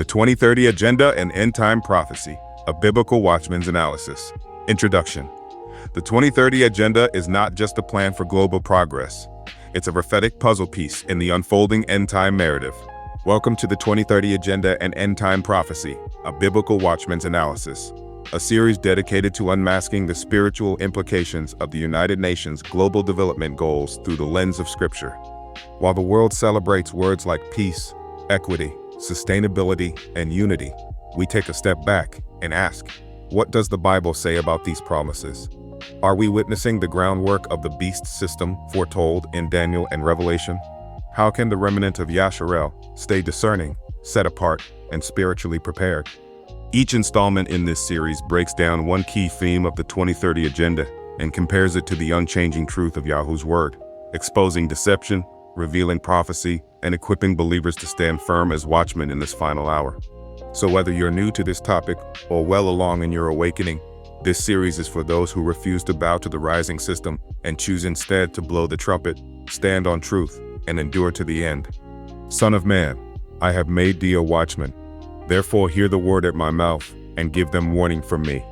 The 2030 Agenda and End Time Prophecy, a Biblical Watchman's Analysis. Introduction. The 2030 Agenda is not just a plan for global progress. It's a prophetic puzzle piece in the unfolding end-time narrative. Welcome to the 2030 Agenda and End Time Prophecy, a Biblical Watchman's Analysis, a series dedicated to unmasking the spiritual implications of the United Nations Global Development Goals through the lens of Scripture. While the world celebrates words like peace, equity, sustainability, and unity, we take a step back and ask, what does the Bible say about these promises? Are we witnessing the groundwork of the beast system foretold in Daniel and Revelation? How can the remnant of Yahuah stay discerning, set apart, and spiritually prepared? Each installment in this series breaks down one key theme of the 2030 Agenda and compares it to the unchanging truth of Yahuah's Word, exposing deception, revealing prophecy, and equipping believers to stand firm as watchmen in this final hour. So whether you're new to this topic or well along in your awakening, this series is for those who refuse to bow to the rising system and choose instead to blow the trumpet, stand on truth, and endure to the end. Son of man, I have made thee a watchman. Therefore hear the word at my mouth and give them warning from me.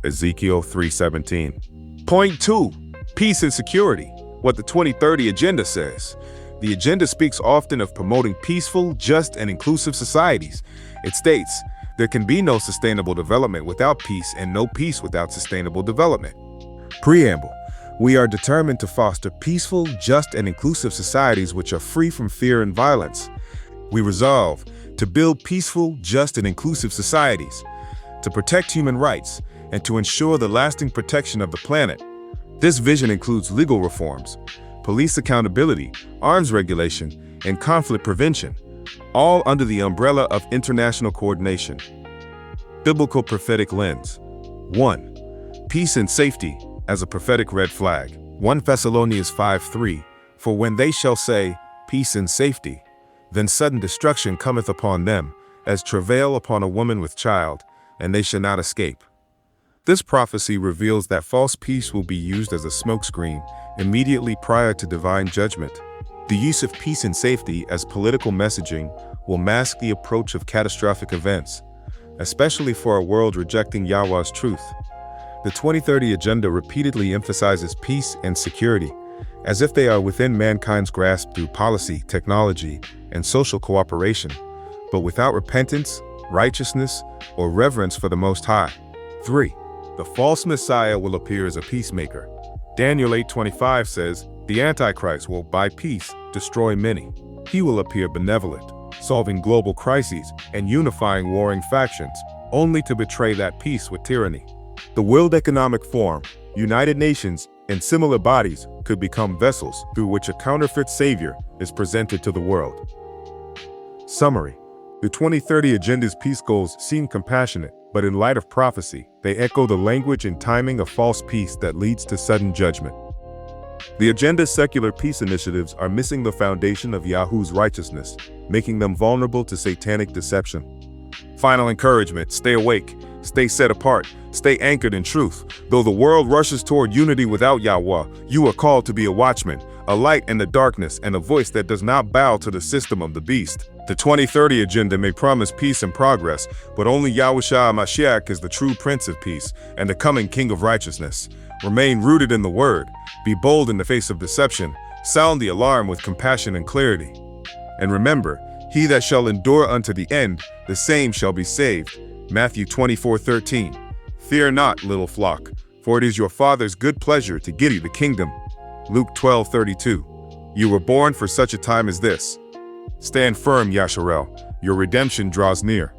Ezekiel 3:17. Point 2. Peace and security. What the 2030 Agenda says. The agenda speaks often of promoting peaceful, just, and inclusive societies. It states, there can be no sustainable development without peace and no peace without sustainable development. Preamble. We are determined to foster peaceful, just, and inclusive societies which are free from fear and violence. We resolve to build peaceful, just, and inclusive societies, to protect human rights, and to ensure the lasting protection of the planet. This vision includes legal reforms, police accountability, arms regulation, and conflict prevention, all under the umbrella of international coordination. Biblical prophetic lens. 1. Peace and safety as a prophetic red flag. 1 Thessalonians 5:3. For when they shall say, peace and safety, then sudden destruction cometh upon them, as travail upon a woman with child, and they shall not escape. This prophecy reveals that false peace will be used as a smokescreen immediately prior to divine judgment. The use of peace and safety as political messaging will mask the approach of catastrophic events, especially for a world rejecting Yahuah's truth. The 2030 Agenda repeatedly emphasizes peace and security, as if they are within mankind's grasp through policy, technology, and social cooperation, but without repentance, righteousness, or reverence for the Most High. 3. The false Messiah will appear as a peacemaker. Daniel 8:25 says, the Antichrist will, by peace, destroy many. He will appear benevolent, solving global crises and unifying warring factions, only to betray that peace with tyranny. The World Economic Forum, United Nations, and similar bodies could become vessels through which a counterfeit savior is presented to the world. Summary. The 2030 Agenda's peace goals seem compassionate, but in light of prophecy, they echo the language and timing of false peace that leads to sudden judgment. The agenda's secular peace initiatives are missing the foundation of Yahuah's righteousness, making them vulnerable to satanic deception. Final encouragement, stay awake, stay set apart, stay anchored in truth. Though the world rushes toward unity without Yahuah, you are called to be a watchman, a light in the darkness, and a voice that does not bow to the system of the beast. The 2030 Agenda may promise peace and progress, but only Yahushua Mashiach is the true Prince of Peace and the coming King of Righteousness. Remain rooted in the Word, be bold in the face of deception, sound the alarm with compassion and clarity. And remember, he that shall endure unto the end, the same shall be saved. Matthew 24:13. Fear not, little flock, for it is your Father's good pleasure to give you the kingdom. Luke 12:32. You were born for such a time as this. Stand firm, Yahuah. Your redemption draws near.